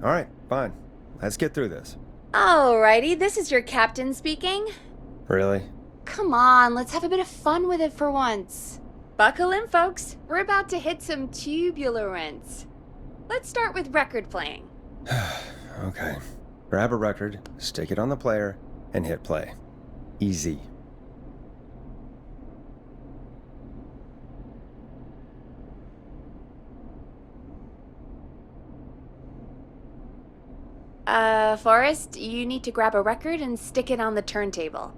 All right, fine. Let's get through this. Alrighty, this is your captain speaking. Really? Come on, let's have a bit of fun with it for once. Buckle in, folks. We're about to hit some tubular rents. Let's start with record playing. Okay. Grab a record, stick it on the player, and hit play. Easy. Forrest, you need to grab a record and stick it on the turntable.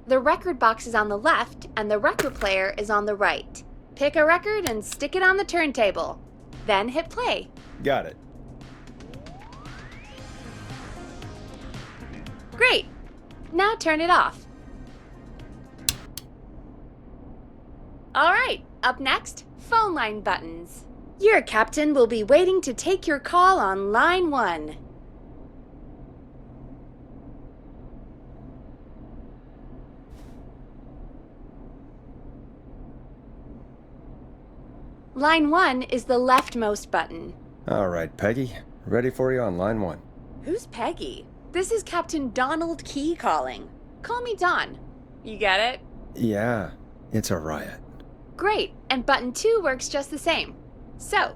The record box is on the left, and the record player is on the right. Pick a record and stick it on the turntable. Then hit play. Got it. Great! Now turn it off. Alright, up next, phone line buttons. Your captain will be waiting to take your call on line 1. Line 1 is the leftmost button. All right, Peggy. Ready for you on line 1. Who's Peggy? This is Captain Donald Key calling. Call me Don. You get it? Yeah, it's a riot. Great, and button 2 works just the same. So,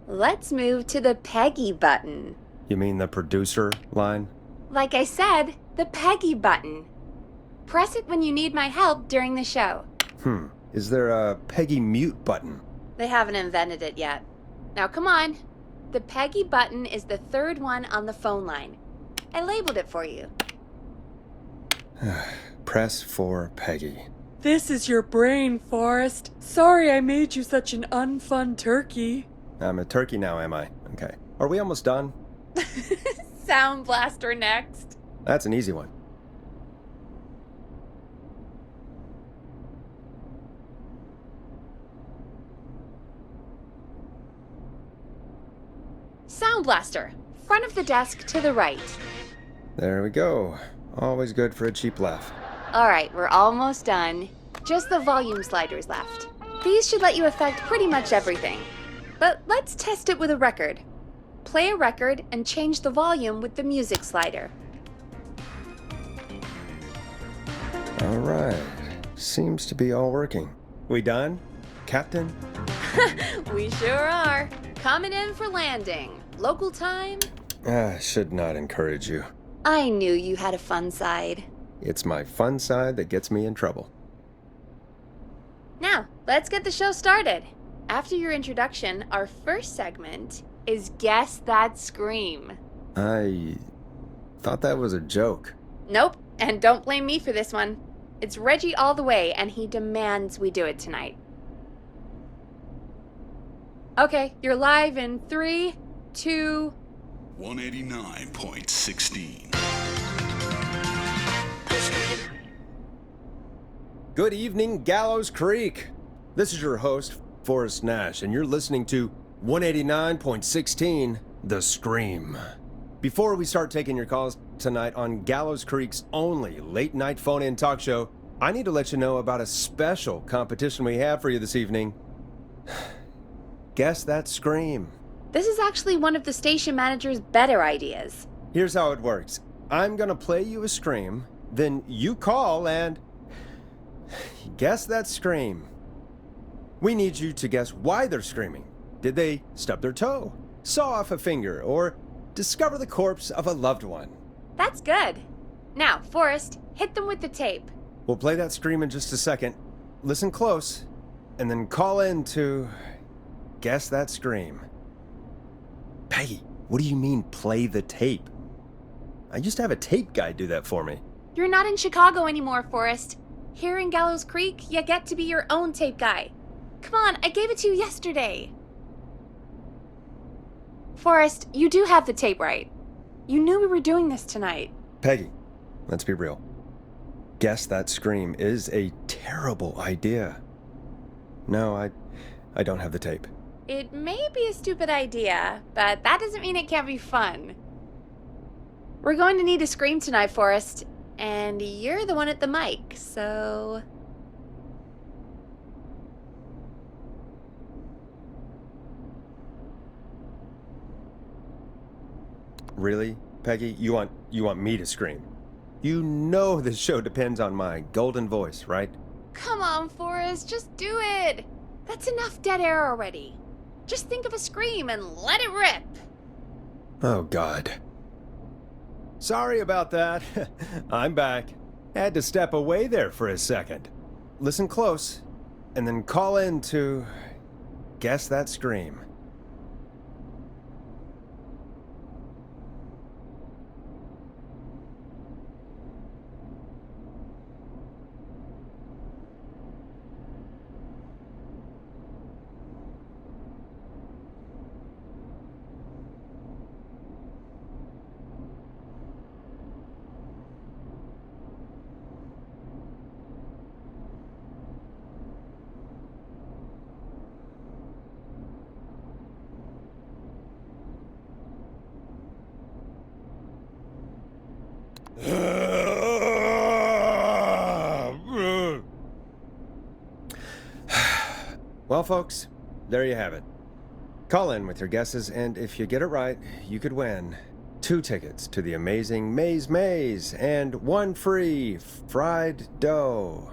let's move to the Peggy button. You mean the producer line? Like I said, the Peggy button. Press it when you need my help during the show. Is there a Peggy mute button? They haven't invented it yet. Now come on. The Peggy button is the third one on the phone line. I labeled it for you. Press for Peggy. This is your brain, Forrest. Sorry I made you such an unfun turkey. I'm a turkey now, am I? Okay. Are we almost done? Sound Blaster next. That's an easy one. Sound Blaster. Front of the desk to the right. There we go. Always good for a cheap laugh. Alright, we're almost done. Just the volume sliders left. These should let you affect pretty much everything. But let's test it with a record. Play a record and change the volume with the music slider. All right. Seems to be all working. We done, Captain? We sure are. Coming in for landing. Local time? Should not encourage you. I knew you had a fun side. It's my fun side that gets me in trouble. Now, let's get the show started. After your introduction, our first segment is Guess That Scream. I thought that was a joke. Nope, and don't blame me for this one. It's Reggie all the way, and he demands we do it tonight. Okay, you're live in 3, 2... 189.16. Good evening, Gallows Creek. This is your host, Forrest Nash, and you're listening to 189.16, The Scream. Before we start taking your calls tonight on Gallows Creek's only late-night phone-in talk show, I need to let you know about a special competition we have for you this evening. Guess That Scream. This is actually one of the station manager's better ideas. Here's how it works. I'm gonna play you a scream, then you call and guess that scream. We need you to guess why they're screaming. Did they stub their toe, saw off a finger, or discover the corpse of a loved one? That's good. Now, Forrest, hit them with the tape. We'll play that scream in just a second. Listen close, and then call in to guess that scream. Peggy, what do you mean, play the tape? I used to have a tape guy do that for me. You're not in Chicago anymore, Forrest. Here in Gallows Creek, you get to be your own tape guy. Come on, I gave it to you yesterday. Forrest, you do have the tape right. You knew we were doing this tonight. Peggy, let's be real. Guess That Scream is a terrible idea. No, I don't have the tape. It may be a stupid idea, but that doesn't mean it can't be fun. We're going to need a scream tonight, Forrest. And you're the one at the mic, so... Really, Peggy? You want me to scream? You know this show depends on my golden voice, right? Come on, Forrest, just do it! That's enough dead air already. Just think of a scream and let it rip! Oh, God. Sorry about that. I'm back. Had to step away there for a second. Listen close, and then call in to guess that scream. Well, folks, there you have it. Call in with your guesses, and if you get it right, you could win 2 tickets to the amazing Maze and 1 free fried dough.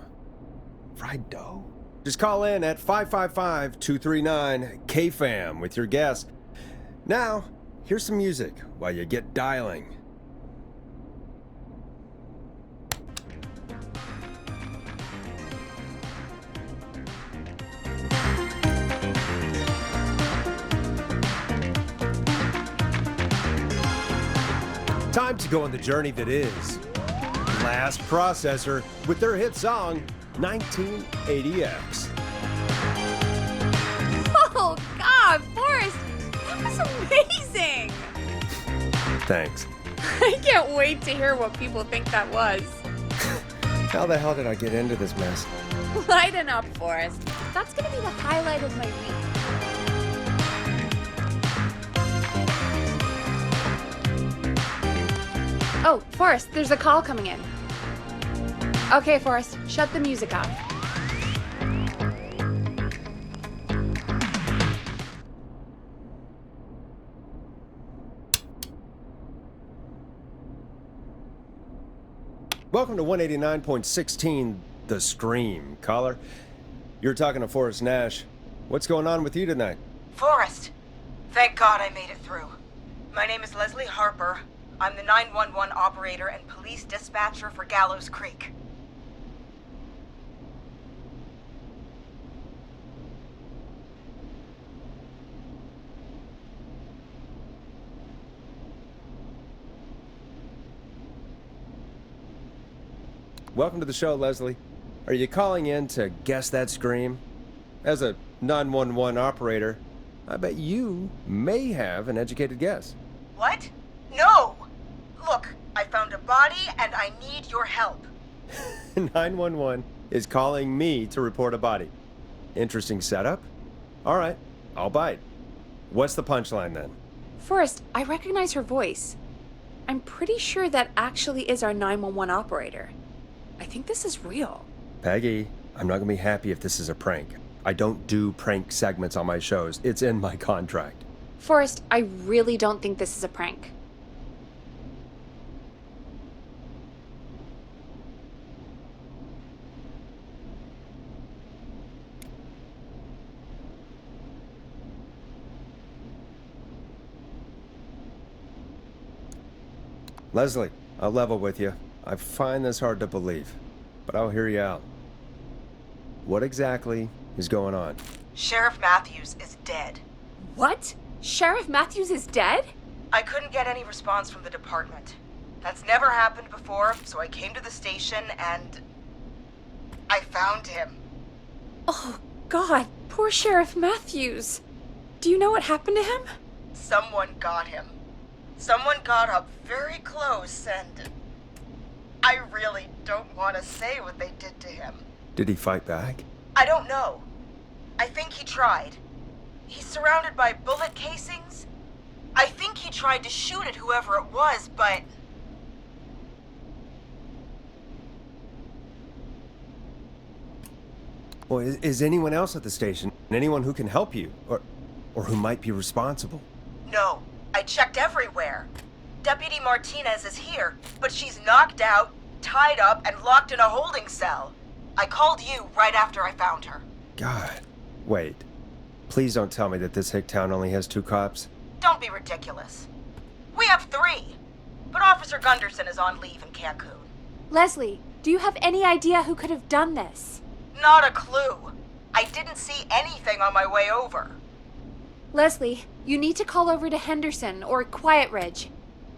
Fried dough? Just call in at 555-239-KFAM with your guess. Now, here's some music while you get dialing. Time to go on the journey that is Last Processor with their hit song 1980X. Oh, God, Forrest, that was amazing! Thanks. I can't wait to hear what people think that was. How the hell did I get into this mess? Lighten up, Forrest. That's gonna be the highlight of my week. Oh, Forrest, there's a call coming in. Okay, Forrest, shut the music off. Welcome to 189.16, The Scream. Caller, you're talking to Forrest Nash. What's going on with you tonight? Forrest! Thank God I made it through. My name is Leslie Harper. I'm the 911 operator and police dispatcher for Gallows Creek. Welcome to the show, Leslie. Are you calling in to guess that scream? As a 911 operator, I bet you may have an educated guess. What? No! Look, I found a body and I need your help. 911 is calling me to report a body. Interesting setup. All right, I'll bite. What's the punchline then? Forrest, I recognize her voice. I'm pretty sure that actually is our 911 operator. I think this is real. Peggy, I'm not gonna be happy if this is a prank. I don't do prank segments on my shows. It's in my contract. Forrest, I really don't think this is a prank. Leslie, I'll level with you. I find this hard to believe, but I'll hear you out. What exactly is going on? Sheriff Matthews is dead. What? Sheriff Matthews is dead? I couldn't get any response from the department. That's never happened before, so I came to the station and I found him. Oh, God, poor Sheriff Matthews. Do you know what happened to him? Someone got him. Someone got up very close and I really don't want to say what they did to him. Did he fight back? I don't know. I think he tried. He's surrounded by bullet casings. I think he tried to shoot at whoever it was, but Well, is anyone else at the station? Anyone who can help you? Or who might be responsible? No, I checked everywhere. Deputy Martinez is here, but she's knocked out, tied up, and locked in a holding cell. I called you right after I found her. God. Wait. Please don't tell me that this hick town only has 2 cops. Don't be ridiculous. We have 3, but Officer Gunderson is on leave in Cancun. Leslie, do you have any idea who could have done this? Not a clue. I didn't see anything on my way over. Leslie, you need to call over to Henderson or Quiet Ridge.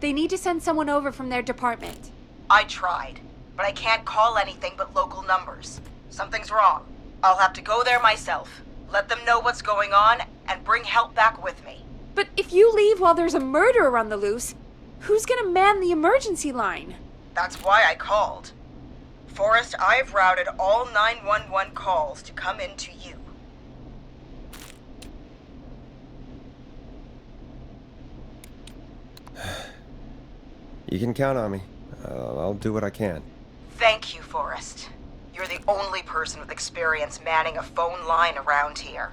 They need to send someone over from their department. I tried, but I can't call anything but local numbers. Something's wrong. I'll have to go there myself, let them know what's going on, and bring help back with me. But if you leave while there's a murderer on the loose, who's gonna man the emergency line? That's why I called. Forrest, I've routed all 911 calls to come in to you. You can count on me. I'll do what I can. Thank you, Forrest. You're the only person with experience manning a phone line around here.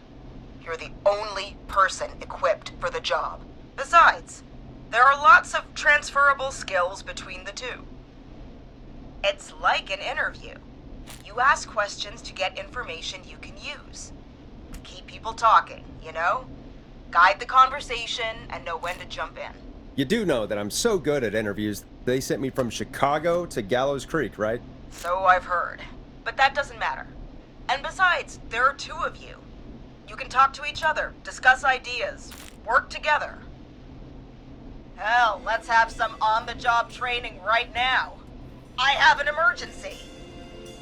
You're the only person equipped for the job. Besides, there are lots of transferable skills between the two. It's like an interview. You ask questions to get information you can use. Keep people talking, you know? Guide the conversation and know when to jump in. You do know that I'm so good at interviews, they sent me from Chicago to Gallows Creek, right? So I've heard. But that doesn't matter. And besides, there are 2 of you. You can talk to each other, discuss ideas, work together. Hell, let's have some on-the-job training right now. I have an emergency.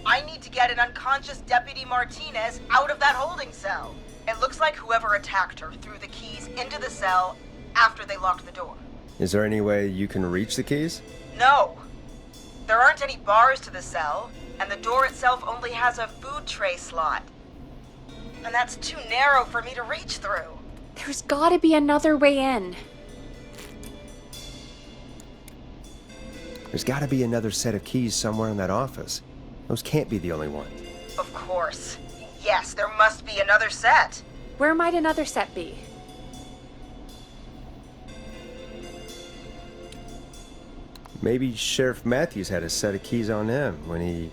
I need to get an unconscious Deputy Martinez out of that holding cell. It looks like whoever attacked her threw the keys into the cell after they locked the door. Is there any way you can reach the keys? No. There aren't any bars to the cell, and the door itself only has a food tray slot. And that's too narrow for me to reach through. There's gotta be another way in. There's gotta be another set of keys somewhere in that office. Those can't be the only ones. Of course. Yes, there must be another set. Where might another set be? Maybe Sheriff Matthews had a set of keys on him when he...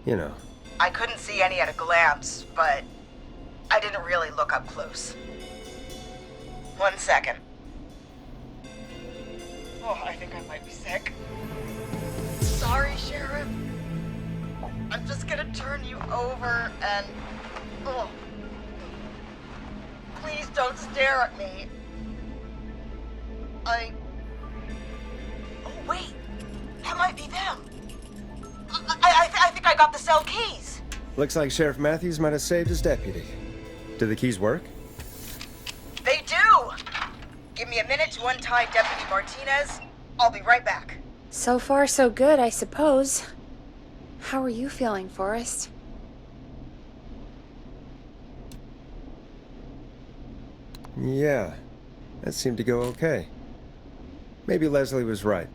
You know. I couldn't see any at a glance, but I didn't really look up close. 1 second. Oh, I think I might be sick. Sorry, Sheriff. I'm just gonna turn you over and... Oh. Please don't stare at me. Oh, wait. That might be them. I think I got the cell keys. Looks like Sheriff Matthews might have saved his deputy. Do the keys work? They do! Give me a minute to untie Deputy Martinez. I'll be right back. So far, so good, I suppose. How are you feeling, Forrest? Yeah, that seemed to go okay. Maybe Leslie was right.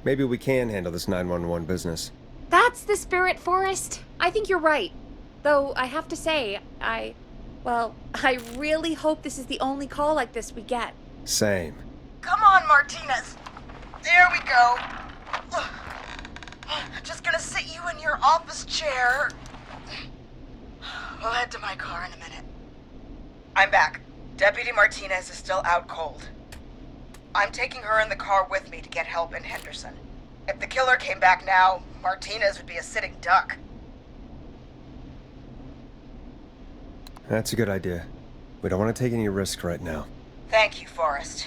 Maybe we can handle this 911 business. That's the spirit, Forrest. I think you're right. Though, I have to say, I really hope this is the only call like this we get. Same. Come on, Martinez. There we go. Just gonna sit you in your office chair. We'll head to my car in a minute. I'm back. Deputy Martinez is still out cold. I'm taking her in the car with me to get help in Henderson. If the killer came back now, Martinez would be a sitting duck. That's a good idea. We don't want to take any risks right now. Thank you, Forrest.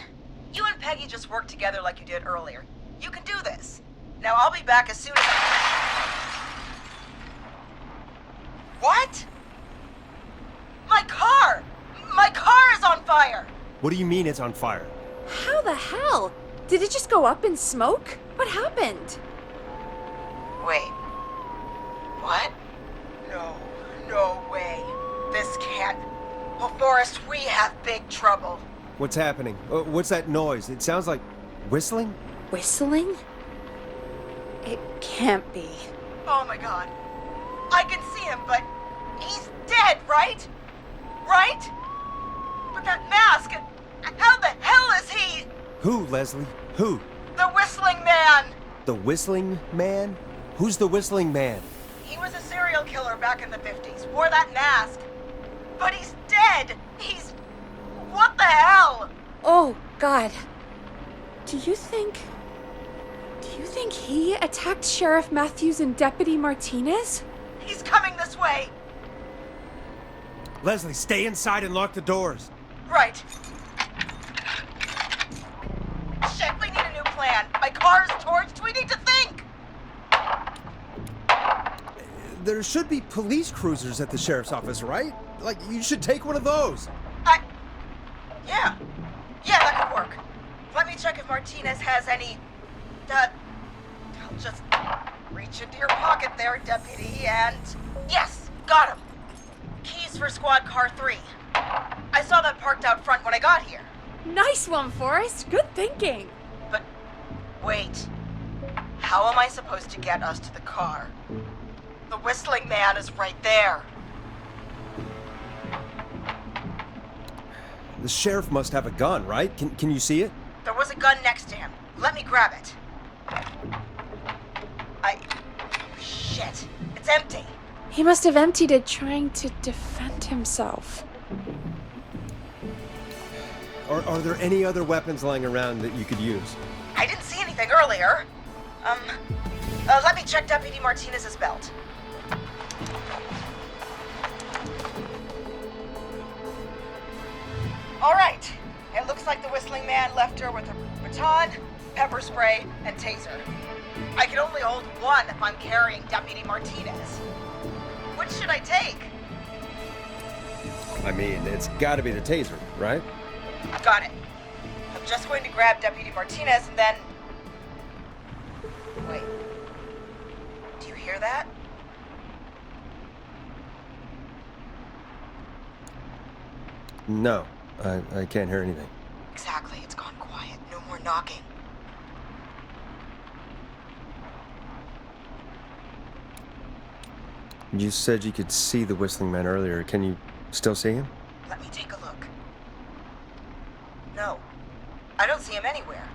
You and Peggy just worked together like you did earlier. You can do this. Now I'll be back as soon as What? My car! My car is on fire! What do you mean it's on fire? How the hell? Did it just go up in smoke? What happened? Wait. What? No way. This can't... Oh, Forrest, we have big trouble. What's happening? What's that noise? It sounds like whistling? Whistling? It can't be. Oh my god. I can see him, but He's dead, right? Right? But that mask, how the hell is he? Who, Leslie? Who? The Whistling Man! The Whistling Man? Who's the Whistling Man? He was a serial killer back in the 50s, wore that mask. But he's dead! What the hell? Oh, God. Do you think he attacked Sheriff Matthews and Deputy Martinez? He's coming this way! Leslie, stay inside and lock the doors. Right. Shit, we need a new plan. My car's torched. We need to think. There should be police cruisers at the sheriff's office, right? Like, you should take one of those. Yeah. Yeah, that could work. Let me check if Martinez has any... I'll just reach into your pocket there, Deputy, and... Yes, got him. Keys for squad car 3. I saw that parked out front when I got here. Nice one, Forrest. Good thinking. But wait. How am I supposed to get us to the car? The Whistling Man is right there. The sheriff must have a gun, right? Can you see it? There was a gun next to him. Let me grab it. Shit. It's empty. He must have emptied it trying to defend himself. Are there any other weapons lying around that you could use? I didn't see anything earlier. Let me check Deputy Martinez's belt. All right. It looks like the Whistling Man left her with a baton, pepper spray, and taser. I can only hold one if I'm carrying Deputy Martinez. Which should I take? I mean, it's gotta be the taser, right? Got it. I'm just going to grab Deputy Martinez and then... Wait. Do you hear that? No, I can't hear anything. Exactly. It's gone quiet. No more knocking. You said you could see the Whistling Man earlier. Can you still see him? Let me take a look. No. I don't see him anywhere.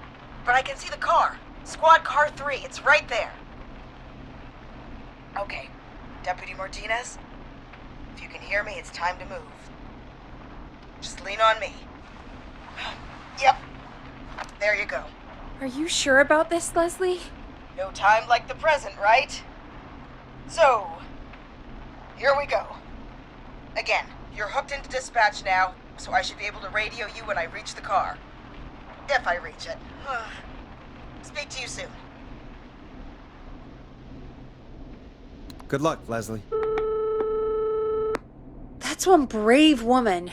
But I can see the car. Squad car 3. It's right there. Okay. Deputy Martinez, if you can hear me, it's time to move. Just lean on me. Yep. There you go. Are you sure about this, Leslie? No time like the present, right? So, here we go. Again, you're hooked into dispatch now, so I should be able to radio you when I reach the car. If I reach it. Speak to you soon. Good luck, Leslie. That's one brave woman.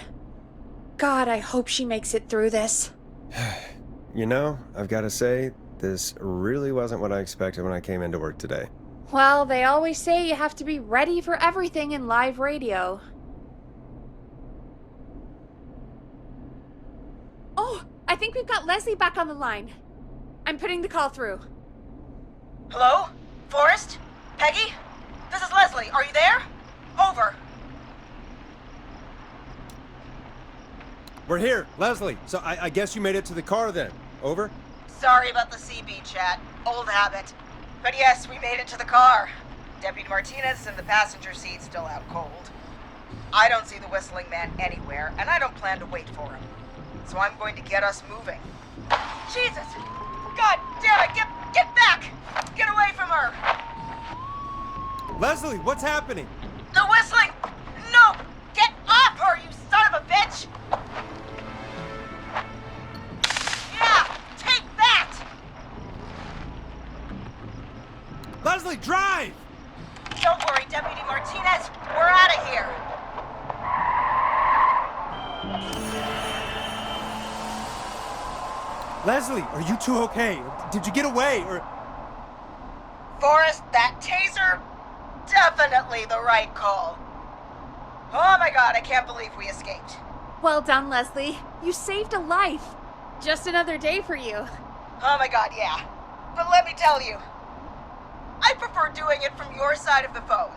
God, I hope she makes it through this. You know, I've got to say, this really wasn't what I expected when I came into work today. Well, they always say you have to be ready for everything in live radio. Oh, I think we've got Leslie back on the line. I'm putting the call through. Hello? Forrest? Peggy? This is Leslie. Are you there? Over. We're here, Leslie. So I guess you made it to the car then. Over? Sorry about the CB chat. Old habit. But yes, we made it to the car. Deputy Martinez is in the passenger seat, still out cold. I don't see the Whistling Man anywhere, and I don't plan to wait for him. So I'm going to get us moving. Jesus! God damn it! Get back! Get away from her! Leslie, what's happening? The Whistling! No! Get off her, you son of a bitch! Yeah! Take that! Leslie, drive! Don't worry, Deputy Martinez. We're out of here. Leslie, are you two okay? Did you get away, or... Forrest, that taser? Definitely the right call. Oh my god, I can't believe we escaped. Well done, Leslie. You saved a life. Just another day for you. Oh my god, yeah. But let me tell you, I prefer doing it from your side of the phone.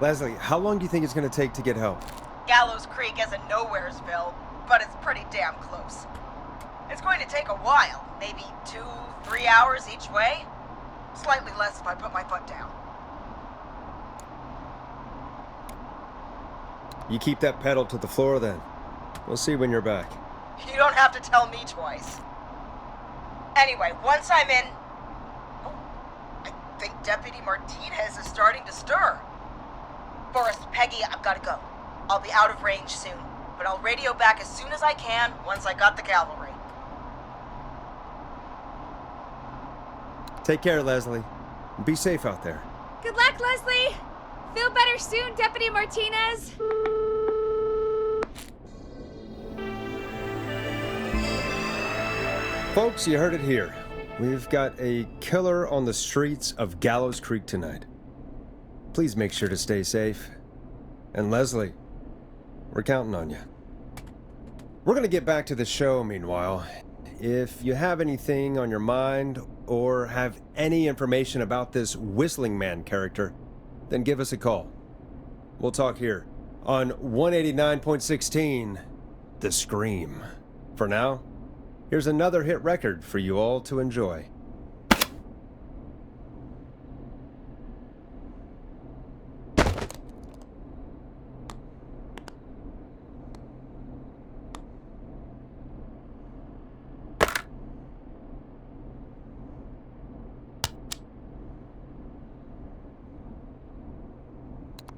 Leslie, how long do you think it's going to take to get help? Gallows Creek isn't Nowheresville, but it's pretty damn close. It's going to take a while, maybe 2-3 hours each way. Slightly less if I put my foot down. You keep that pedal to the floor then. We'll see when you're back. You don't have to tell me twice. Anyway, once I'm in... Oh, I think Deputy Martinez is starting to stir. Forrest, Peggy, I've got to go. I'll be out of range soon, but I'll radio back as soon as I can once I got the cavalry. Take care, Leslie. Be safe out there. Good luck, Leslie! Feel better soon, Deputy Martinez! Folks, you heard it here. We've got a killer on the streets of Gallows Creek tonight. Please make sure to stay safe. And Leslie, we're counting on you. We're going to get back to the show meanwhile. If you have anything on your mind or have any information about this Whistling Man character, then give us a call. We'll talk here on 189.16, The Scream. For now, here's another hit record for you all to enjoy.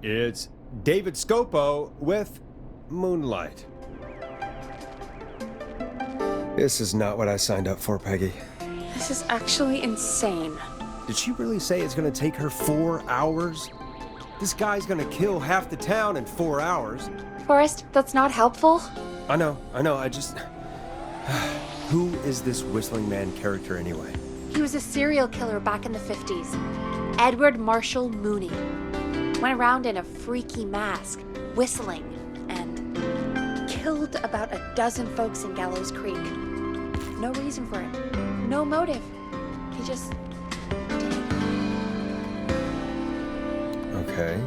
It's David Scopo with Moonlight. This is not what I signed up for, Peggy. This is actually insane. Did she really say it's gonna take her 4 hours? This guy's gonna kill half the town in 4 hours. Forrest, that's not helpful. I know, I just... Who is this Whistling Man character anyway? He was a serial killer back in the 50s. Edward Marshall Mooney. Went around in a freaky mask, whistling, and killed about a dozen folks in Gallows Creek. No reason for it. No motive. He just did it. Okay.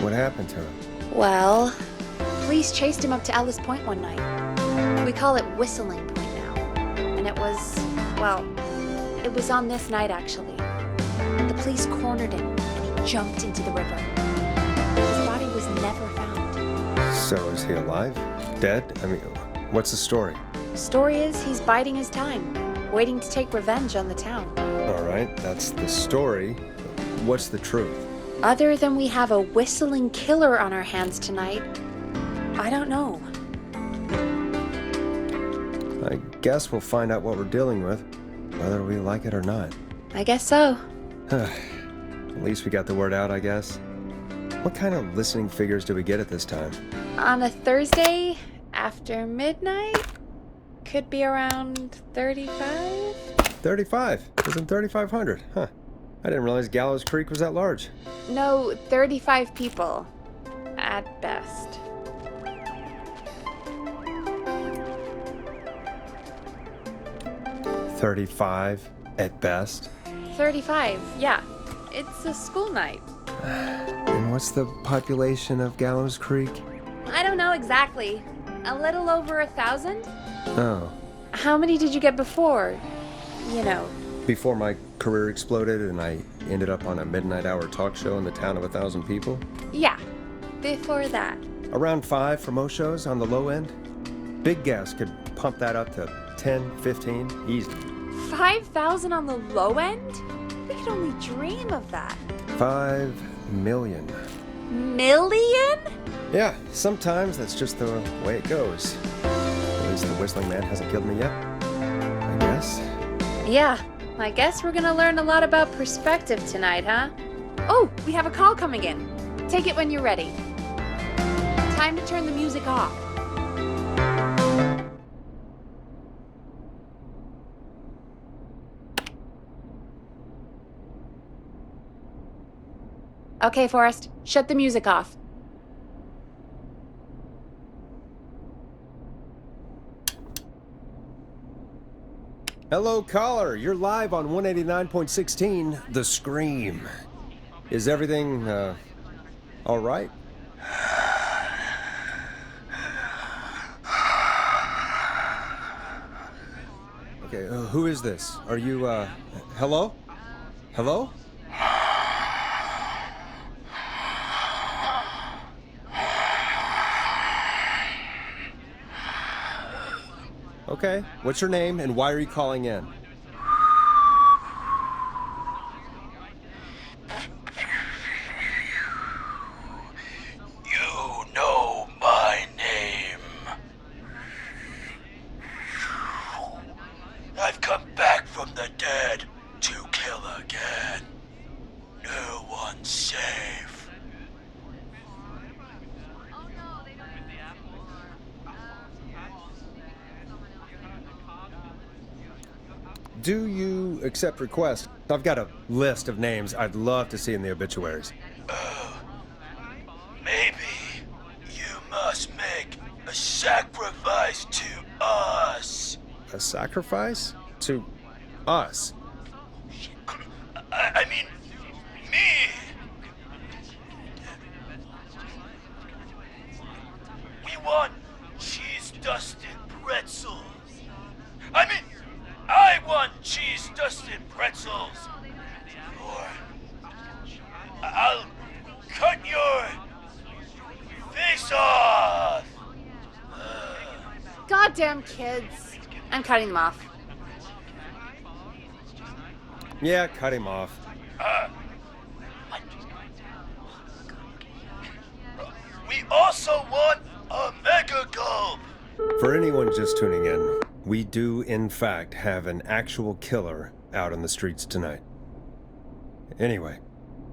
What happened to him? Well, police chased him up to Ellis Point one night. We call it Whistling Point now. And it was, well, it was on this night actually. The police cornered him and he jumped into the river. His body was never found. So is he alive? Dead? I mean, what's the story? Story is he's biding his time, waiting to take revenge on the town. All right, that's the story. What's the truth? Other than we have a whistling killer on our hands tonight, I don't know. I guess we'll find out what we're dealing with, whether we like it or not. I guess so. At least we got the word out, I guess. What kind of listening figures do we get at this time? On a Thursday after midnight? Could be around 35? 35. Isn't 3,500? Huh. I didn't realize Gallows Creek was that large. No, 35 people. At best. $35 at best. 35, yeah. It's a school night. And what's the population of Gallows Creek? I don't know exactly. A little over 1,000? Oh. How many did you get before? You know. Before my career exploded and I ended up on a midnight hour talk show in the town of 1,000 people? Yeah, before that. Around 5 for most shows on the low end. Big gas could pump that up to 10, 15, easy. 5,000 on the low end? We could only dream of that. 5 million. Million? Yeah, sometimes that's just the way it goes. At least the Whistling Man hasn't killed me yet. I guess. Yeah, I guess we're gonna learn a lot about perspective tonight, huh? Oh, we have a call coming in. Take it when you're ready. Time to turn the music off. Okay, Forrest, shut the music off. Hello, caller. You're live on 189.16, The Scream. Is everything, All right. Okay, who is this? Are you, hello? Hello? Okay, what's your name and why are you calling in? You know my name. I've come back from the dead to kill again. No one's safe. Do you accept requests? I've got a list of names I'd love to see in the obituaries. Maybe you must make a sacrifice to us. A sacrifice? To us? I mean, me. We want cheese-dusted pretzels. I mean, I want cheese-dusted pretzels. Or I'll cut your face off. Goddamn kids. I'm cutting them off. Yeah, cut him off. We also want a mega gulp. For anyone just tuning in, we do in fact have an actual killer out on the streets tonight. Anyway,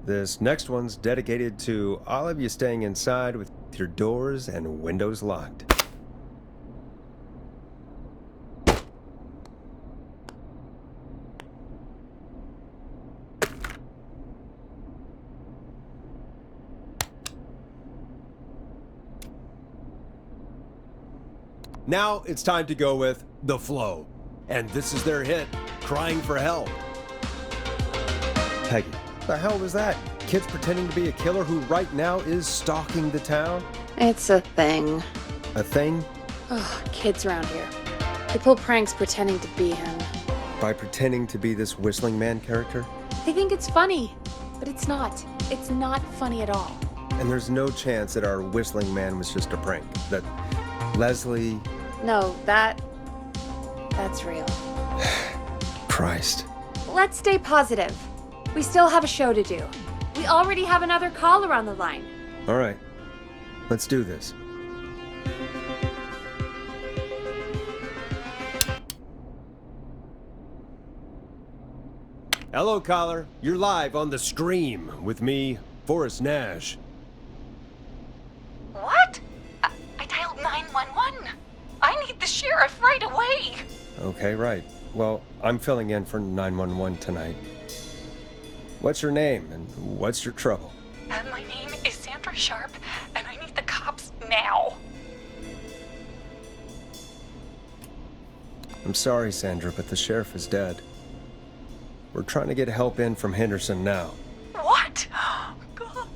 this next one's dedicated to all of you staying inside with your doors and windows locked. Now it's time to go with The Flow. And this is their hit, Crying for Help. Peggy, the hell was that? Kids pretending to be a killer who right now is stalking the town? It's a thing. A thing? Ugh, kids around here. They pull pranks pretending to be him. By pretending to be this whistling man character? They think it's funny, but it's not. It's not funny at all. And there's no chance that our whistling man was just a prank. That Leslie... No, that's real. Christ. Let's stay positive. We still have a show to do. We already have another caller on the line. All right. Let's do this. Hello, caller. You're live on The Scream with me, Forrest Nash. What? I dialed 911. I need the sheriff right away. Okay, right. Well, I'm filling in for 911 tonight. What's your name and what's your trouble? My name is Sandra Sharp, and I need the cops now. I'm sorry, Sandra, but the sheriff is dead. We're trying to get help in from Henderson now. What? God.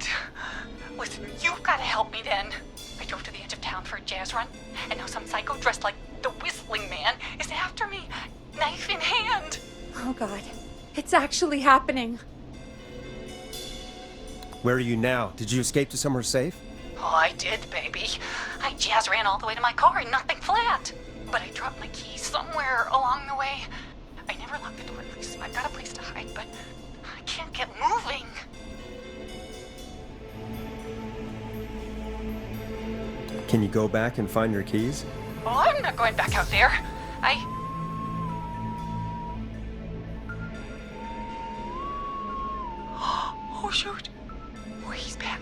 Listen, you've got to help me then. I drove to the edge of town for a jazz run, and now some psycho dressed like the Whistling Man is after me, knife in hand. Oh God, it's actually happening. Where are you now? Did you escape to somewhere safe? Oh, I did, baby. I jazz ran all the way to my car and nothing flat. But I dropped my keys somewhere along the way. I never locked the door, so I've got a place to hide, but I can't get moving. Can you go back and find your keys? Oh, I'm not going back out there. Oh, shoot. Oh, he's back.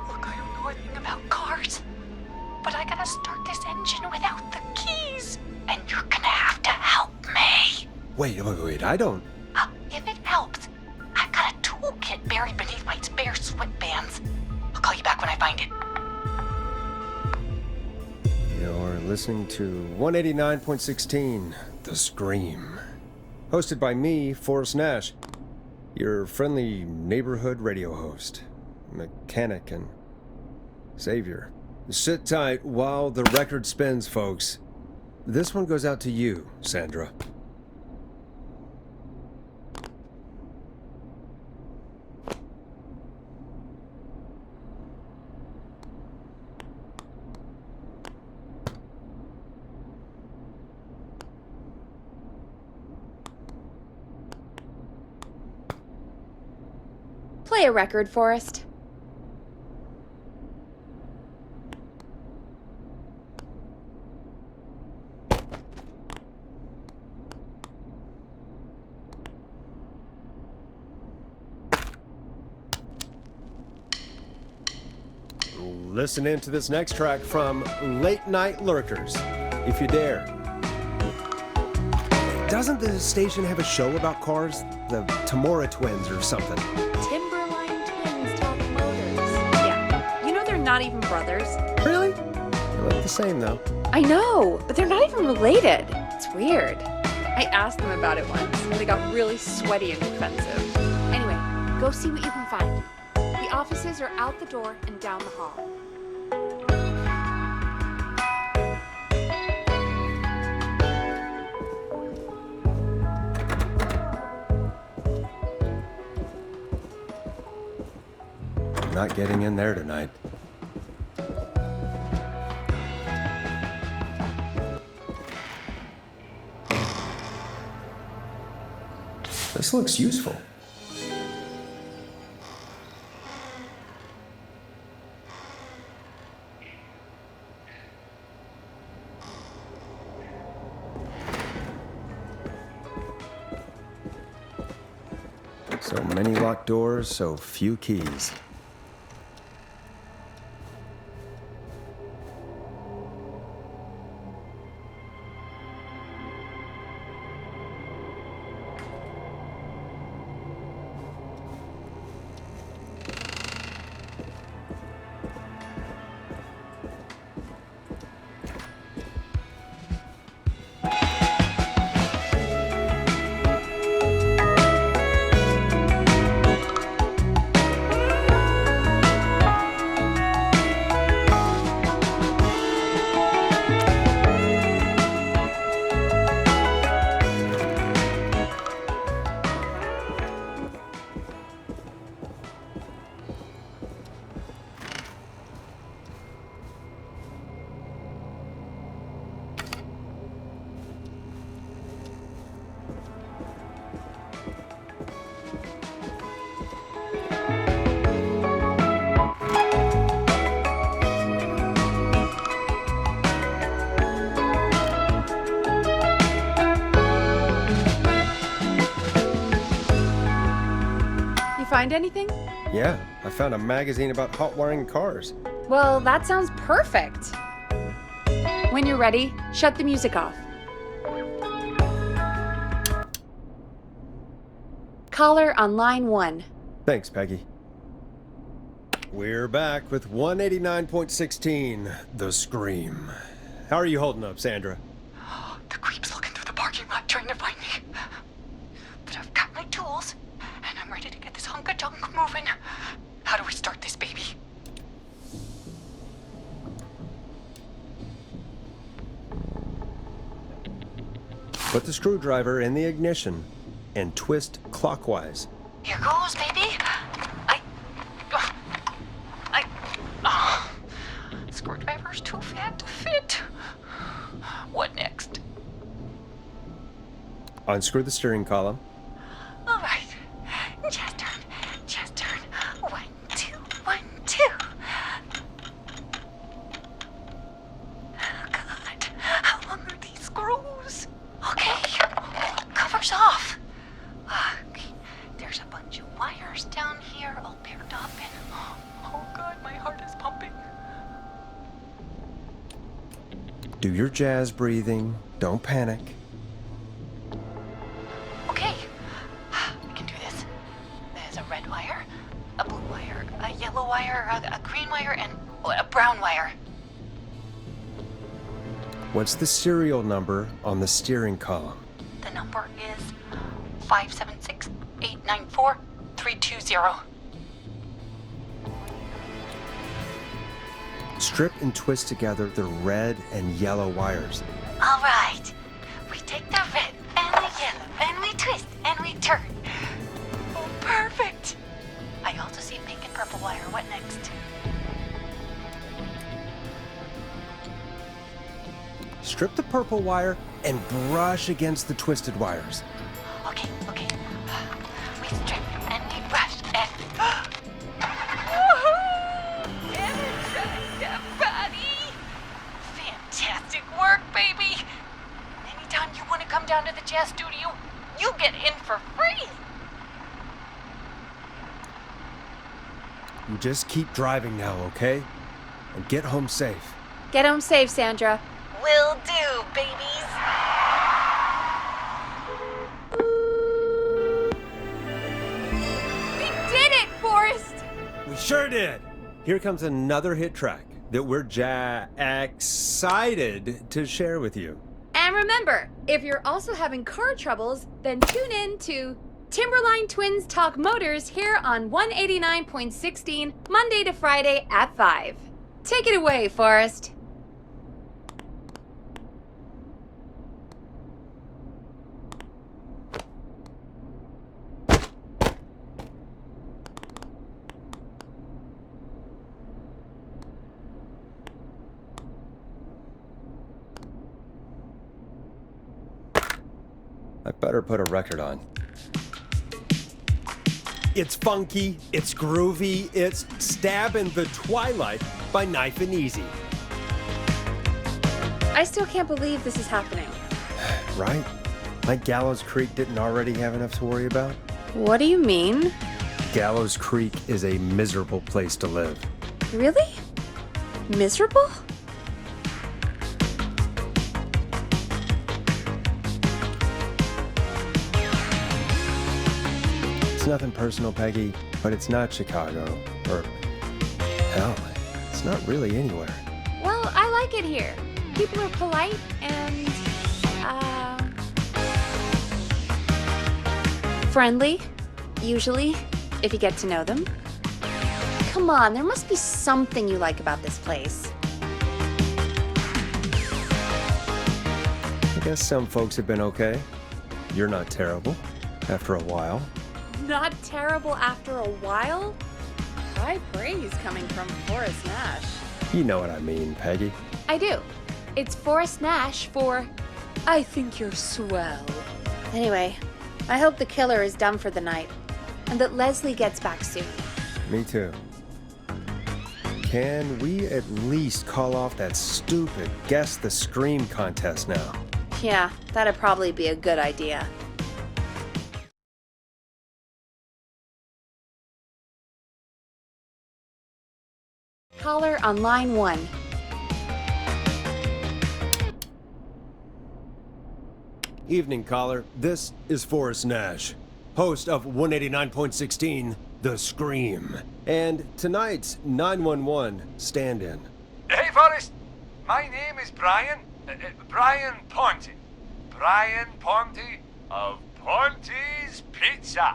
Look, I don't know a thing about cars, but I gotta start this engine without the keys. And you're gonna have to help me. Wait, I don't... If it helps, I've got a toolkit buried beneath my spare sweatbands. I'll call you back when I find it. You're listening to 189.16, The Scream. Hosted by me, Forrest Nash. Your friendly neighborhood radio host, mechanic, and savior. Sit tight while the record spins, folks. This one goes out to you, Sandra. Play a record, Forrest. Listen in to this next track from Late Night Lurkers, if you dare. Doesn't the station have a show about cars? The Tamora twins or something? Timberline Twins Talk Motors. Yeah, you know they're not even brothers. Really? They look the same, though. I know, but they're not even related. It's weird. I asked them about it once, and they got really sweaty and defensive. Anyway, go see what you can find. The offices are out the door and down the hall. Not getting in there tonight. This looks useful. So many locked doors, so few keys. Find anything? Yeah, I found a magazine about hot wiring cars. Well, that sounds perfect. When you're ready, shut the music off. Caller on line 1. Thanks, Peggy. We're back with 189.16, The Scream. How are you holding up, Sandra? The creep's looking through the parking lot trying to find me. But I've got my tools, and I'm ready to get this hunk of junk moving. How do we start this baby? Put the screwdriver in the ignition and twist clockwise. Here goes, baby. Screwdriver's too fat to fit. What next? Unscrew the steering column. All right. Just turn. 1, 2, 1, 2. Oh, God. How long are these screws? Okay. Cover's off. Okay. There's a bunch of wires down here all paired up and... Oh, God, my heart is pumping. Do your jazz breathing. Don't panic. Okay. I can do this. There's a red wire, a blue wire, a yellow wire, a green wire, and a brown wire. What's the serial number on the steering column? The number is 576 894-320. Strip and twist together the red and yellow wires. All right. We take the red and the yellow, and we twist, and we turn. Oh, perfect. I also see pink and purple wire. What next? Strip the purple wire and brush against the twisted wires. Okay. We strip and we brush and... Energize buddy! Fantastic work, baby! Anytime you want to come down to the jazz studio, you get in for free! You just keep driving now, okay? And get home safe. Get home safe, Sandra. Will do, babies! We did it, Forrest! We sure did. Here comes another hit track that we're excited to share with you. And remember, if you're also having car troubles, then tune in to Timberline Twins Talk Motors here on 189.16, Monday to Friday at 5. Take it away, Forrest. I better put a record on. It's funky, it's groovy, it's Stabbin' the Twilight by Knife and Easy. I still can't believe this is happening. Right? Like Gallows Creek didn't already have enough to worry about? What do you mean? Gallows Creek is a miserable place to live. Really? Miserable? It's nothing personal, Peggy, but it's not Chicago. Or, hell, it's not really anywhere. Well, I like it here. People are polite and, friendly, usually, if you get to know them. Come on, there must be something you like about this place. I guess some folks have been okay. You're not terrible, after a while. Not terrible after a while? High praise coming from Forrest Nash. You know what I mean, Peggy. I do. It's Forrest Nash for I think you're swell. Anyway, I hope the killer is done for the night, and that Leslie gets back soon. Me too. Can we at least call off that stupid Guess the Scream contest now? Yeah, that'd probably be a good idea. Caller on line 1. Evening, caller. This is Forrest Nash, host of 189.16, The Scream, and tonight's 911 stand-in. Hey, Forrest. My name is Brian. Brian Ponte. Brian Ponte of Ponte's Pizza.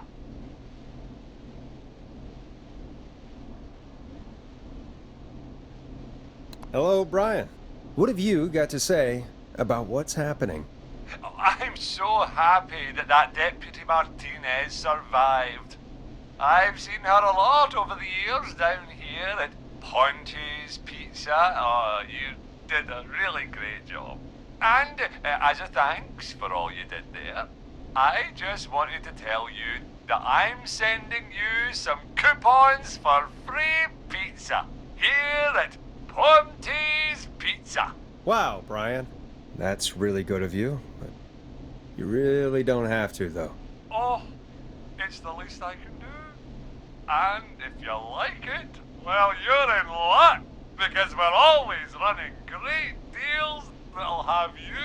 Hello, Brian. What have you got to say about what's happening? I'm so happy that Deputy Martinez survived. I've seen her a lot over the years down here at Ponte's Pizza. Oh, you did a really great job. And as a thanks for all you did there, I just wanted to tell you that I'm sending you some coupons for free pizza here at Ponte's Pizza. Wow, Brian. That's really good of you, but you really don't have to, though. Oh, it's the least I can do. And if you like it, well, you're in luck, because we're always running great deals that'll have you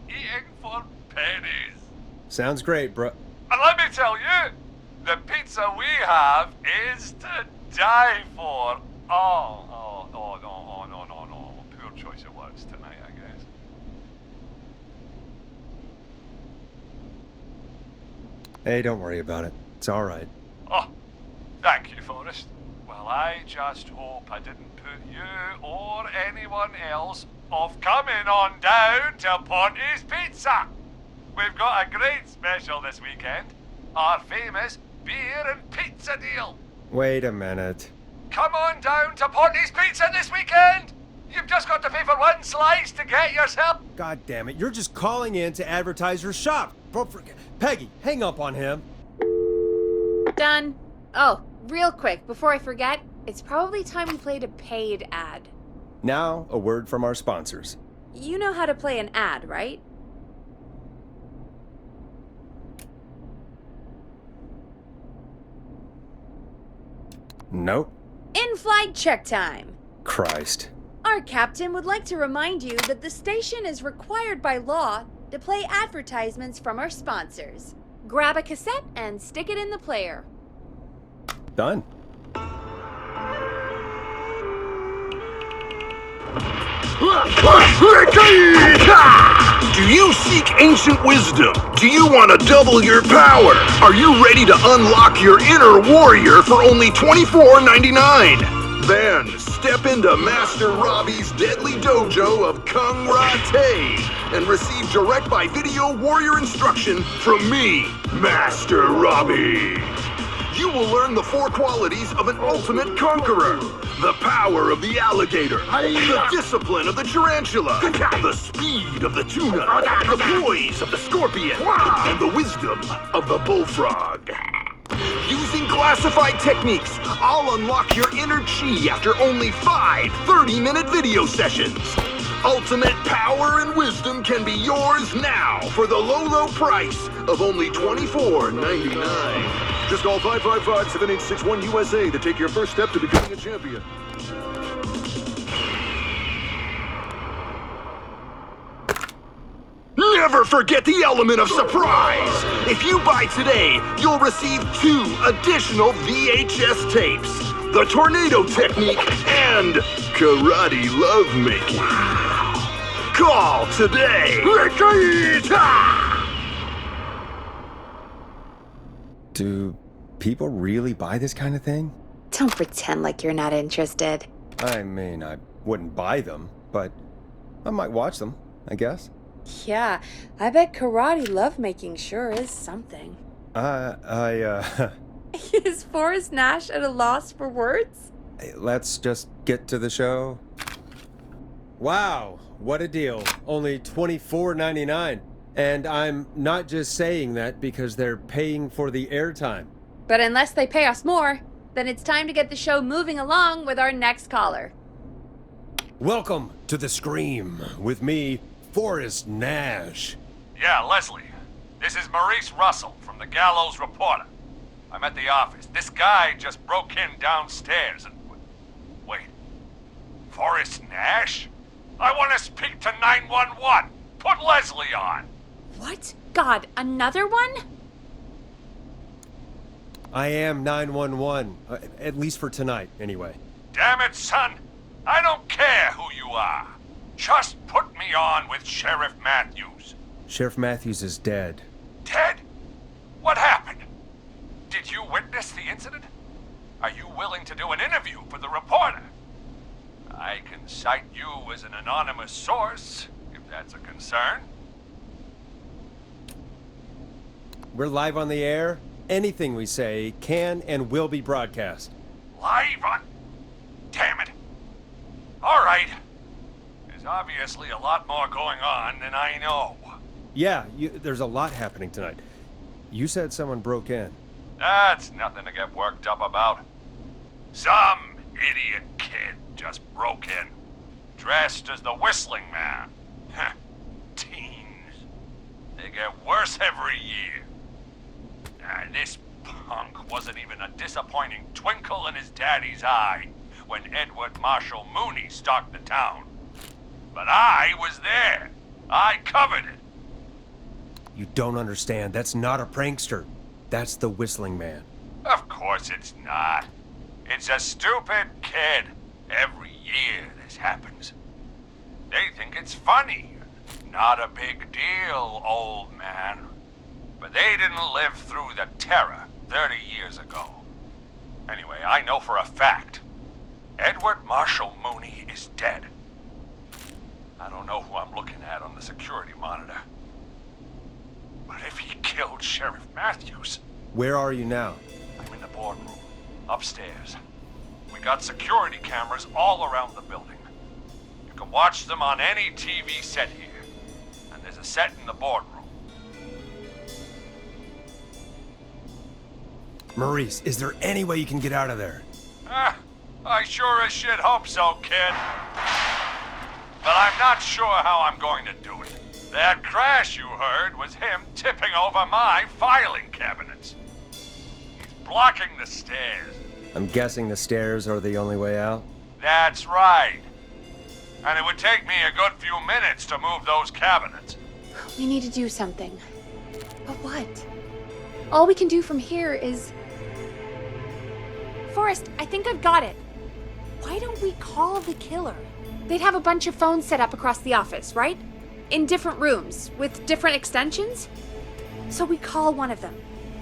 eating for pennies. Sounds great, bro. And let me tell you, the pizza we have is to die for. No. Poor choice of words tonight, I guess. Hey, don't worry about it. It's all right. Oh, thank you, Forrest. Well, I just hope I didn't put you or anyone else off coming on down to Ponte's Pizza. We've got a great special this weekend. Our famous beer and pizza deal. Wait a minute. Come on down to Ponte's Pizza this weekend. You've just got to pay for one slice to get yourself... God damn it, you're just calling in to advertise your shop. Peggy, hang up on him. Done. Oh, real quick, before I forget, it's probably time we played a paid ad. Now, a word from our sponsors. You know how to play an ad, right? Nope. In-flight check time. Christ. Our captain would like to remind you that the station is required by law to play advertisements from our sponsors. Grab a cassette and stick it in the player. Done. Do you seek ancient wisdom? Do you want to double your power? Are you ready to unlock your inner warrior for only $24.99? Then step into Master Robbie's deadly dojo of Kung Rate and receive direct by video warrior instruction from me, Master Robbie. You will learn the 4 qualities of an ultimate conqueror. The power of the alligator, the discipline of the tarantula, the speed of the tuna, the poise of the scorpion, and the wisdom of the bullfrog. Using classified techniques, I'll unlock your inner chi after only 5 30-minute video sessions. Ultimate power and wisdom can be yours now for the low price of only $24.99. Just call 555-7861 USA to take your first step to becoming a champion. Never forget the element of surprise! If you buy today, you'll receive 2 additional VHS tapes. The Tornado Technique and Karate Lovemaking. Call today! Do people really buy this kind of thing? Don't pretend like you're not interested. I mean, I wouldn't buy them, but I might watch them, I guess. Yeah, I bet karate lovemaking sure is something. Is Forrest Nash at a loss for words? Let's just get to the show. Wow, what a deal. Only $24.99. And I'm not just saying that because they're paying for the airtime. But unless they pay us more, then it's time to get the show moving along with our next caller. Welcome to The Scream with me, Forrest Nash. Yeah, Leslie. This is Maurice Russell from the Gallows Reporter. I'm at the office. This guy just broke in downstairs and... Wait. Forrest Nash? I want to speak to 911. Put Leslie on. What? God, another one? I am 911, at least for tonight, anyway. Damn it, son. I don't care who you are. Just put me on with Sheriff Matthews. Sheriff Matthews is dead. Ted? What happened? Did you witness the incident? Are you willing to do an interview for the reporter? I can cite you as an anonymous source, if that's a concern. We're live on the air. Anything we say can and will be broadcast. Live on... Damn it. All right. There's obviously a lot more going on than I know. Yeah, there's a lot happening tonight. You said someone broke in. That's nothing to get worked up about. Some idiot kid just broke in, dressed as the Whistling Man. Teens. They get worse every year. This punk wasn't even a disappointing twinkle in his daddy's eye when Edward Marshall Mooney stalked the town. But I was there. I covered it. You don't understand. That's not a prankster. That's the Whistling Man. Of course it's not. It's a stupid kid. Every year this happens. They think it's funny. Not a big deal, old man. But they didn't live through the terror 30 years ago. Anyway, I know for a fact Edward Marshall Mooney is dead. I don't know who I'm looking at on the security monitor. But if he killed Sheriff Matthews... Where are you now? I'm in the boardroom, upstairs. We got security cameras all around the building. You can watch them on any TV set here. And there's a set in the boardroom. Maurice, is there any way you can get out of there? I sure as shit hope so, kid. But I'm not sure how I'm going to do it. That crash you heard was him tipping over my filing cabinets. He's blocking the stairs. I'm guessing the stairs are the only way out? That's right. And it would take me a good few minutes to move those cabinets. We need to do something. But what? All we can do from here is... Forrest, I think I've got it. Why don't we call the killer? They'd have a bunch of phones set up across the office, right? In different rooms, with different extensions? So we call one of them.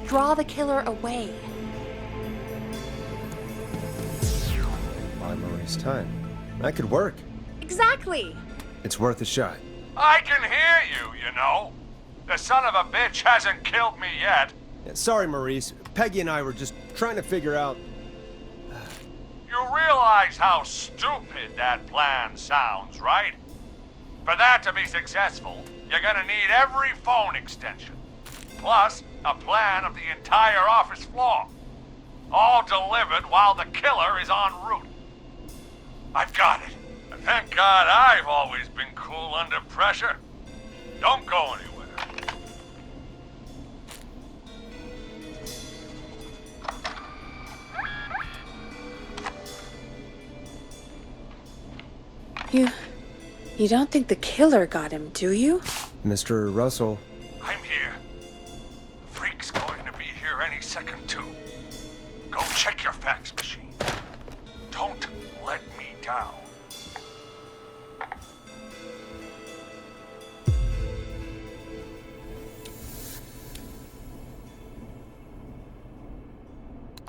Draw the killer away. Buy Maurice time. That could work. Exactly! It's worth a shot. I can hear you, you know. The son of a bitch hasn't killed me yet. Yeah, sorry, Maurice. Peggy and I were just trying to figure out... You realize how stupid that plan sounds, right? For that to be successful, you're gonna need every phone extension. Plus, a plan of the entire office floor. All delivered while the killer is en route. I've got it. And thank God I've always been cool under pressure. Don't go anywhere. You don't think the killer got him, do you? Mr. Russell. I'm here. The freak's going to be here any second, too. Go check your fax machine. Don't let me down.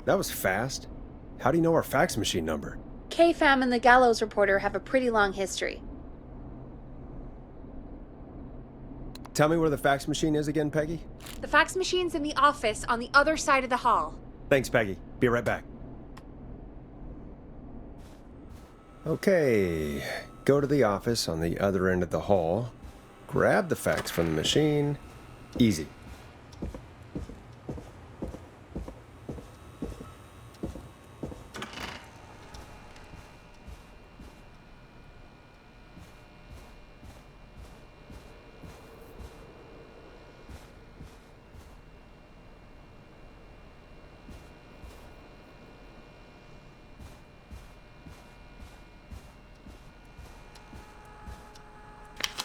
That was fast. How do you know our fax machine number? K-Fam and the Gallows Reporter have a pretty long history. Tell me where the fax machine is again, Peggy? The fax machine's in the office on the other side of the hall. Thanks, Peggy. Be right back. Okay. Go to the office on the other end of the hall. Grab the fax from the machine. Easy.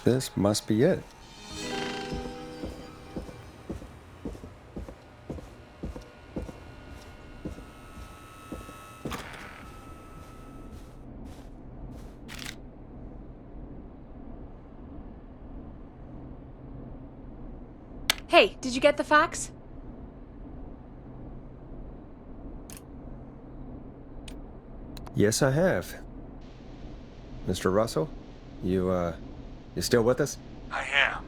This must be it. Hey, did you get the fax? Yes, I have. Mr. Russell, you still with us? I am.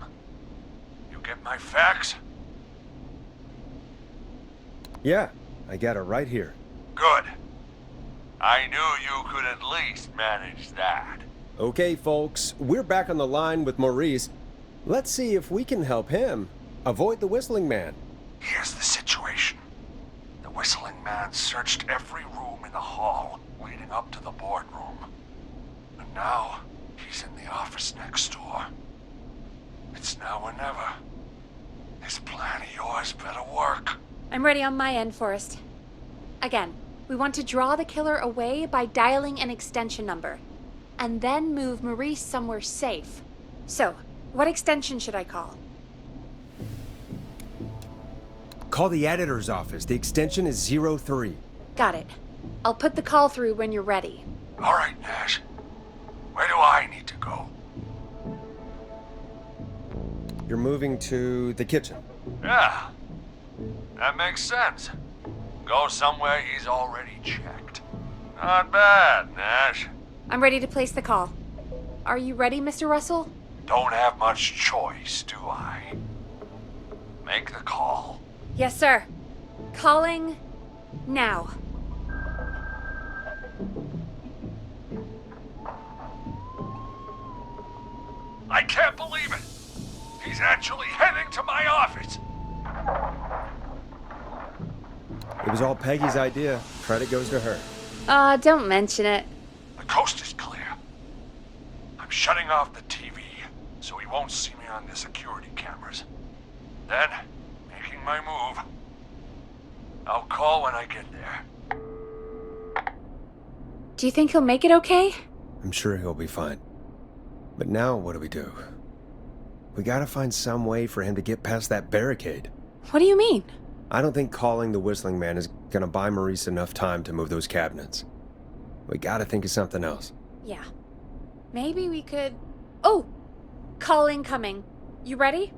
You get my fax? Yeah, I got it right here. Good. I knew you could at least manage that. Okay, folks, we're back on the line with Maurice. Let's see if we can help him avoid the Whistling Man. Here's the situation. The Whistling Man searched every room in the hall leading up to the boardroom. And now, he's in the office next door. It's now or never. This plan of yours better work. I'm ready on my end, Forrest. Again, we want to draw the killer away by dialing an extension number, and then move Maurice somewhere safe. So, what extension should I call? Call the editor's office. The extension is 03. Got it. I'll put the call through when you're ready. All right, Nash. Where do I need to go? You're moving to the kitchen. Yeah, that makes sense. go somewhere he's already checked. Not bad, Nash. I'm ready to place the call. Are you ready, Mr. Russell? Don't have much choice, do I? Make the call. Yes, sir. Calling now. I can't believe it! He's actually heading to my office! It was all Peggy's idea. Credit goes to her. Don't mention it. The coast is clear. I'm shutting off the TV so he won't see me on the security cameras. Then, making my move. I'll call when I get there. Do you think he'll make it okay? I'm sure he'll be fine. But now what do? We gotta find some way for him to get past that barricade. What do you mean? I don't think calling the Whistling Man is gonna buy Maurice enough time to move those cabinets. We gotta think of something else. Yeah. Maybe we could... Oh! Call incoming. You ready?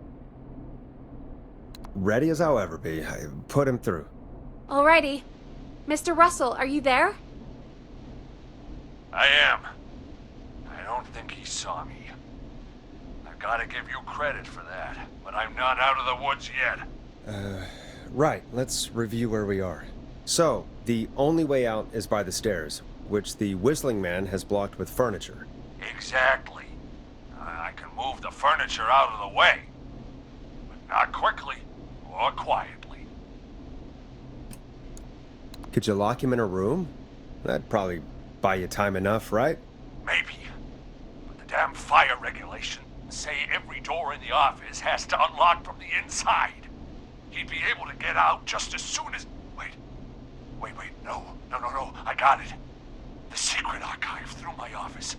Ready as I'll ever be. I put him through. Alrighty. Mr. Russell, are you there? I am. I don't think he saw me. I've gotta give you credit for that, but I'm not out of the woods yet. Right, let's review where we are. So, the only way out is by the stairs, which the Whistling Man has blocked with furniture. Exactly. I can move the furniture out of the way, but not quickly or quietly. Could you lock him in a room? That'd probably buy you time enough, right? Maybe. But the damn fire regulations say every door in the office has to unlock from the inside. He'd be able to get out just as soon as... Wait, no, I got it. The secret archive through my office,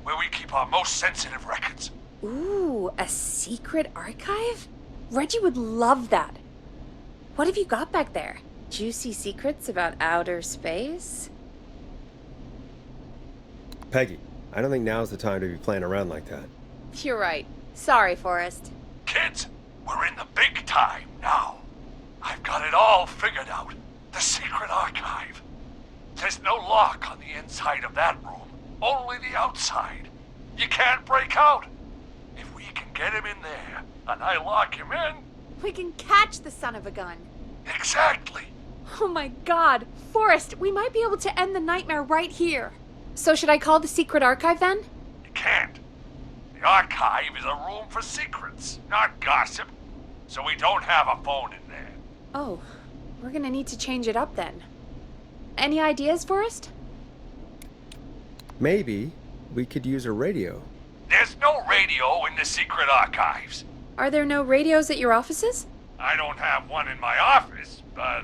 where we keep our most sensitive records. Ooh, a secret archive? Reggie would love that. What have you got back there? Juicy secrets about outer space? Peggy, I don't think now's the time to be playing around like that. You're right. Sorry, Forrest. Kids, we're in the big time now. I've got it all figured out. The secret archive. There's no lock on the inside of that room, only the outside. You can't break out. If we can get him in there, and I lock him in... We can catch the son of a gun. Exactly. Oh my god. Forrest, we might be able to end the nightmare right here. So should I call the secret archive then? You can't. The archive is a room for secrets, not gossip. So we don't have a phone in there. Oh, we're gonna need to change it up then. Any ideas, Forrest? Maybe we could use a radio. There's no radio in the secret archives. Are there no radios at your offices? I don't have one in my office, but...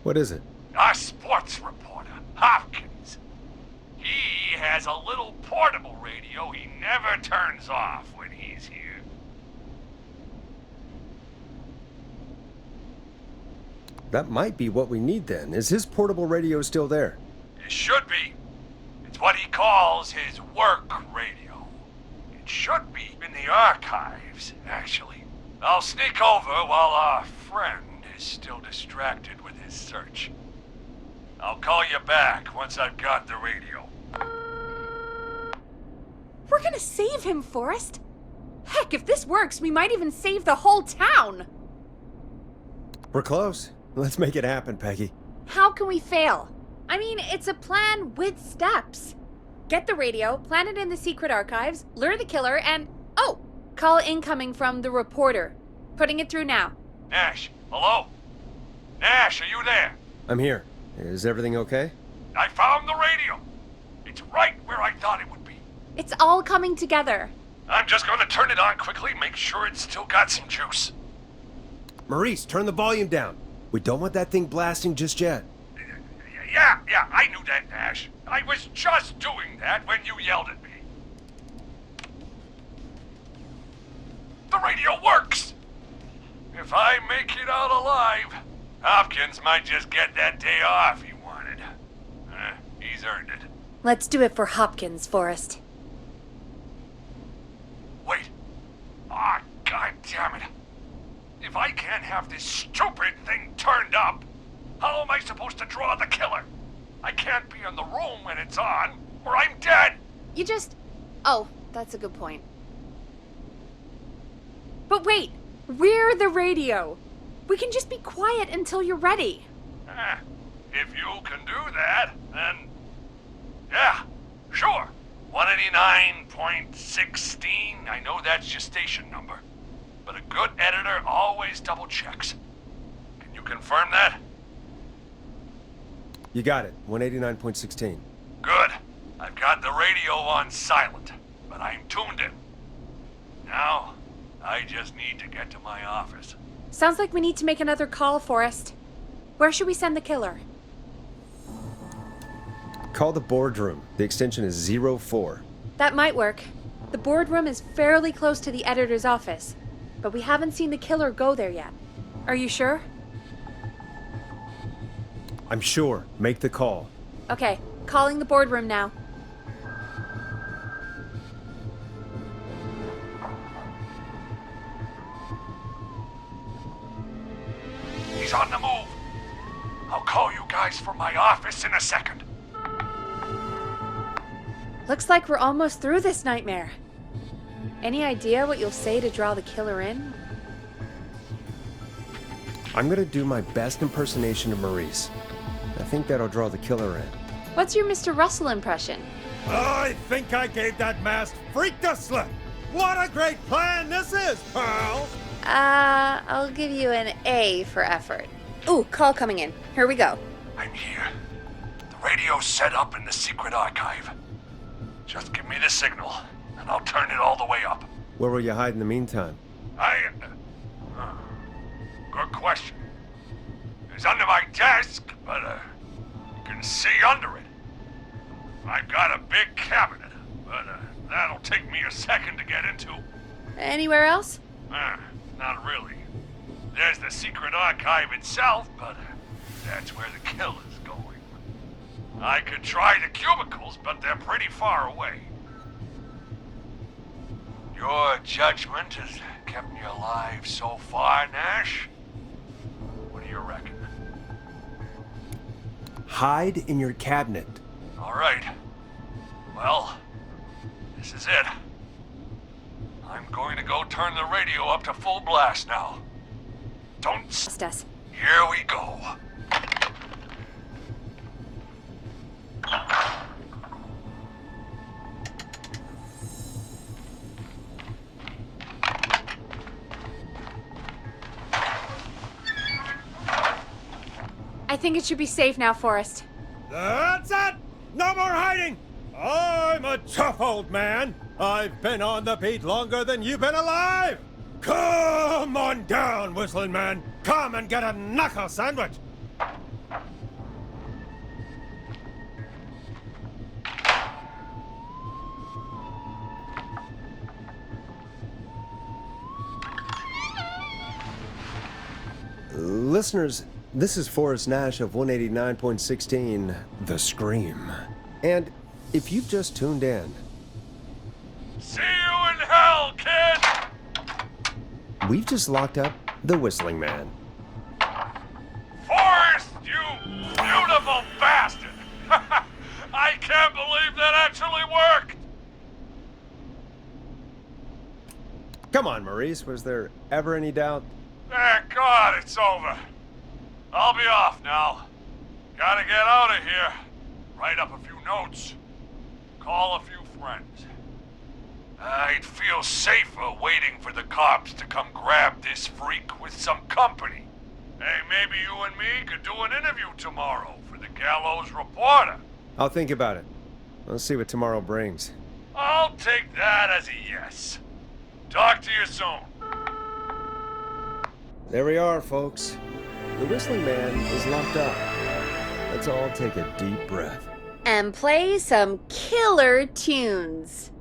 What is it? Our sports reporter, Hopkins. He has a little portable radio he never turns off when he's here. That might be what we need then. Is his portable radio still there? It should be. It's what he calls his work radio. It should be in the archives, actually. I'll sneak over while our friend is still distracted with his search. I'll call you back once I've got the radio. We're gonna save him, Forrest. Heck, if this works, we might even save the whole town. We're close. Let's make it happen, Peggy. How can we fail? I mean, it's a plan with steps. Get the radio, plant it in the secret archives, lure the killer, and... Oh! Call incoming from the reporter. Putting it through now. Nash, hello? Nash, are you there? I'm here. Is everything okay? I found the radio. It's right where I thought it would be. It's all coming together. I'm just gonna turn it on quickly, make sure it's still got some juice. Maurice, turn the volume down. We don't want that thing blasting just yet. Yeah, I knew that, Nash. I was just doing that when you yelled at me. The radio works! If I make it out alive, Hopkins might just get that day off he wanted. He's earned it. Let's do it for Hopkins, Forrest. Wait. Ah, God damn it. If I can't have this stupid thing turned up, supposed to draw the killer? I can't be in the room when it's on, or I'm dead. You just... Oh, that's a good point. But wait! We're the radio! We can just be quiet until you're ready. If you can do that, then... Yeah, sure. 189.16, I know that's your station number. But a good editor always double checks. Can you confirm that? You got it. 189.16. Good. I've got the radio on silent, but I'm tuned in. Now, I just need to get to my office. Sounds like we need to make another call, Forrest. Where should we send the killer? Call the boardroom. The extension is 04. That might work. The boardroom is fairly close to the editor's office, but we haven't seen the killer go there yet. Are you sure? I'm sure. Make the call. Okay, calling the boardroom now. He's on the move. I'll call you guys from my office in a second. Looks like we're almost through this nightmare. Any idea what you'll say to draw the killer in? I'm gonna do my best impersonation of Maurice. I think that'll draw the killer in. What's your Mr. Russell impression? I think I gave that masked freak the slip. What a great plan this is, pal! I'll give you an A for effort. Ooh, call coming in. Here we go. I'm here. The radio's set up in the secret archive. Just give me the signal, and I'll turn it all the way up. Where will you hide in the meantime? Good question. It's under my desk, but, you can see under it. I've got a big cabinet, but, that'll take me a second to get into. Anywhere else? Not really. There's the secret archive itself, but that's where the killer's going. I could try the cubicles, but they're pretty far away. Your judgment has kept me alive so far, Nash. What do you reckon? Hide in your cabinet. All right. Well, this is it. I'm going to go turn the radio up to full blast now. Don't... Trust us. Here we go. I think it should be safe now, Forrest. That's it! No more hiding! I'm a tough old man. I've been on the beat longer than you've been alive! Come on down, Whistling Man! Come and get a knuckle sandwich! Listeners, this is Forrest Nash of 189.16, The Scream. And if you've just tuned in, See you in hell, kid! we've just locked up the Whistling Man. Forrest, you beautiful bastard! I can't believe that actually worked! Come on, Maurice, was there ever any doubt? Thank God it's over. I'll be off now. Gotta get out of here. Write up a few notes. Call a few friends. I'd feel safer waiting for the cops to come grab this freak with some company. Hey, maybe you and me could do an interview tomorrow for the Gallows Reporter. I'll think about it. Let's see what tomorrow brings. I'll take that as a yes. Talk to you soon. There we are, folks. The Whistling Man is locked up. Let's all take a deep breath. And play some killer tunes.